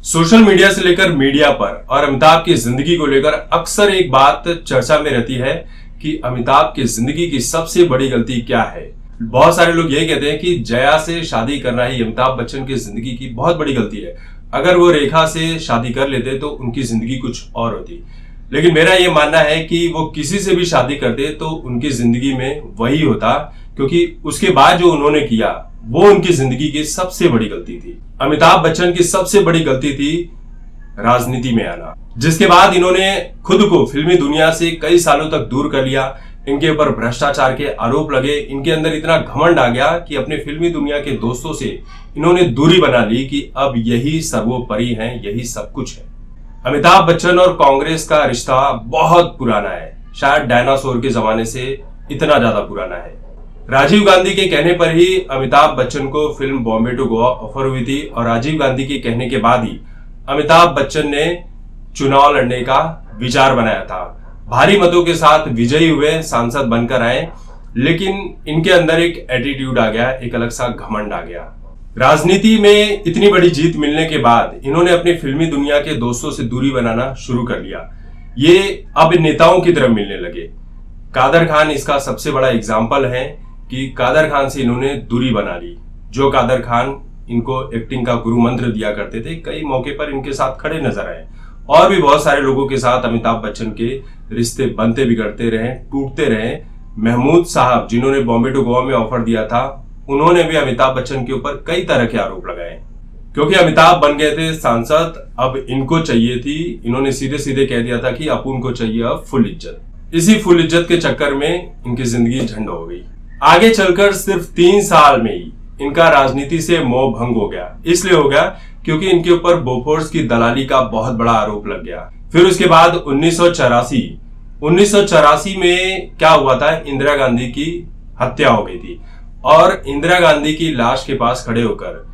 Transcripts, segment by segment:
Social media से लेकर media पर और अमिताभ की जिंदगी को लेकर अक्सर एक बात चर्चा में रहती है कि अमिताभ की जिंदगी की सबसे बड़ी गलती क्या है। बहुत सारे लोग यही कहते हैं कि जया से शादी करना ही अमिताभ बच्चन की जिंदगी की बहुत बड़ी गलती है। अगर वो रेखा से शादी कर लेते तो उनकी जिंदगी कुछ और होती। लेकिन मेरा ये मानना है कि वो किसी से भी शादी करते तो उनकी जिंदगी में वही होता, क्योंकि उसके बाद जो उन्होंने किया वो उनकी जिंदगी की सबसे बड़ी गलती थी। अमिताभ बच्चन की सबसे बड़ी गलती थी राजनीति में आना, जिसके बाद इन्होंने खुद को फिल्मी दुनिया से कई सालों तक दूर कर लिया। इनके ऊपर भ्रष्टाचार के आरोप लगे, इनके अंदर इतना घमंड आ गया कि अपने फिल्मी दुनिया के दोस्तों से इन्होंने दूरी बना ली कि अब यही सर्वोपरि हैं, यही सब कुछ है। अमिताभ बच्चन और कांग्रेस का रिश्ता बहुत पुराना है, शायद डायनासोर के जमाने से इतना ज्यादा पुराना है। राजीव गांधी के कहने पर ही अमिताभ बच्चन को film Bombay to Goa offer हुई थी और राजीव गांधी के कहने के बाद ही अमिताभ बच्चन ने चुनाव लड़ने का विचार बनाया था। भारी मतों के साथ विजयी हुए, सांसद बनकर आए, लेकिन इनके अंदर एक एटीट्यूड आ गया, एक अलग सा घमंड आ गया। राजनीति में इतनी बड़ी जीत मिलने के बाद इन्होंने अपनी फिल्मी दुनिया के दोस्तों से दूरी बनाना शुरू कर लिया। ये अब नेताओं की तरफ मिलने लगे। कादर खान इसका सबसे बड़ा एग्जाम्पल है कि कादर खान से इन्होंने दूरी बना ली। जो कादर खान इनको एक्टिंग का गुरु मंत्र दिया करते थे, कई मौके पर इनके साथ खड़े नजर आए। और भी बहुत सारे लोगों के साथ अमिताभ बच्चन के रिश्ते बनते बिगड़ते रहे, टूटते रहे। महमूद साहब, जिन्होंने बॉम्बे टू गोवा में ऑफर दिया था, उन्होंने भी अमिताभ बच्चन के ऊपर कई तरह के आरोप लगाए। क्योंकि अमिताभ बन गए थे सांसद, अब इनको चाहिए थी, इन्होंने सीधे सीधे कह दिया था कि अपुन को चाहिए अब फुल इज्जत। इसी फुल इज्जत के चक्कर में इनकी जिंदगी झंड हो गई। आगे चलकर सिर्फ 3 साल में ही इनका राजनीति से मोह भंग हो गया। इसलिए हो गया क्योंकि इनके ऊपर बोफोर्स की दलाली का बहुत बड़ा आरोप लग गया। फिर उसके बाद 1984 में क्या हुआ था, इंदिरा गांधी की हत्या हो गई थी और इंदिरा गांधी की लाश के पास खड़े होकर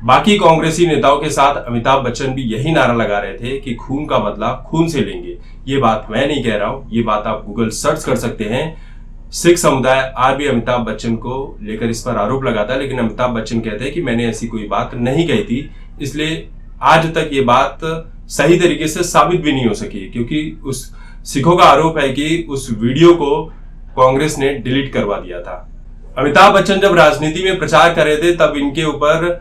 बाकी कांग्रेसी नेताओं के साथ अमिताभ बच्चन भी यही नारा लगा रहे थे कि खून का बदला खून से लेंगे। ये बात मैं नहीं कह रहा हूं, ये बात आप गूगल सर्च कर सकते हैं। सिख समुदाय आज भी अमिताभ बच्चन को लेकर इस पर आरोप लगाता है, लेकिन अमिताभ बच्चन कहते हैं कि मैंने ऐसी कोई बात नहीं कही थी। इसलिए आज तक ये बात सही तरीके से साबित भी नहीं हो सकी, क्योंकि उस सिखों का आरोप है कि उस वीडियो को कांग्रेस ने डिलीट करवा दिया था। अमिताभ बच्चन जब राजनीति में प्रचार कर रहे थे तब इनके ऊपर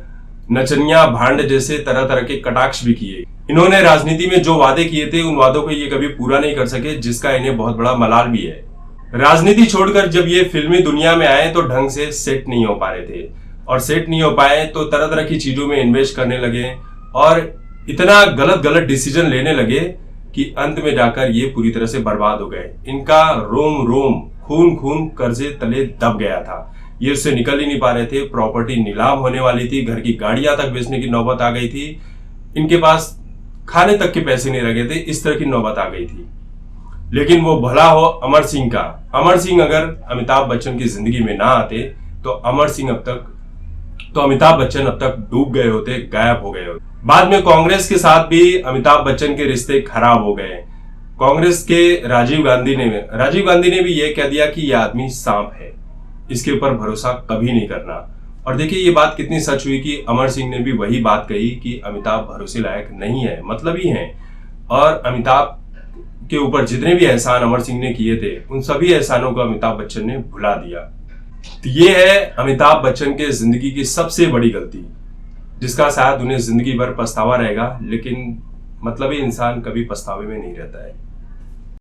नचनिया भांड जैसे तरह तरह के कटाक्ष भी किए। इन्होंने राजनीति में जो वादे किए थे उन वादों को ये कभी पूरा नहीं कर सके, जिसका इन्हें बहुत बड़ा मलाल भी है। राजनीति छोड़कर जब ये फिल्मी दुनिया में आए तो ढंग से सेट नहीं हो पा रहे थे, और सेट नहीं हो पाए तो तरह तरह की चीजों में इन्वेस्ट करने लगे और इतना गलत डिसीजन लेने लगे कि अंत में जाकर ये पूरी तरह से बर्बाद हो गए। इनका रोम रोम खून कर्जे तले दब गया था। ये उससे निकल ही नहीं पा रहे थे। प्रॉपर्टी नीलाम होने वाली थी, घर की गाड़ियां तक बेचने की नौबत आ गई थी, इनके पास खाने तक के पैसे नहीं रहे थे, इस तरह की नौबत आ गई थी। लेकिन वो भला हो अमर सिंह का। अमर सिंह अगर अमिताभ बच्चन की जिंदगी में ना आते तो अमिताभ बच्चन अब तक डूब गए होते, गायब हो गए होते। बाद में कांग्रेस के साथ भी अमिताभ बच्चन के रिश्ते खराब हो गए। कांग्रेस के राजीव गांधी ने भी ये कह दिया कि यह आदमी सांप है, इसके ऊपर भरोसा कभी नहीं करना। और देखिए ये बात कितनी सच हुई कि अमर सिंह ने भी वही बात कही कि अमिताभ भरोसे लायक नहीं है, मतलबी हैं। और अमिताभ के ऊपर जितने भी एहसान अमर सिंह ने किए थे उन सभी एहसानों को अमिताभ बच्चन ने भुला दिया। तो ये है अमिताभ बच्चन के जिंदगी की सबसे बड़ी गलती, जिसका शायद उन्हें जिंदगी भर पछतावा रहेगा। लेकिन मतलबी इंसान कभी पछतावे में नहीं रहता है।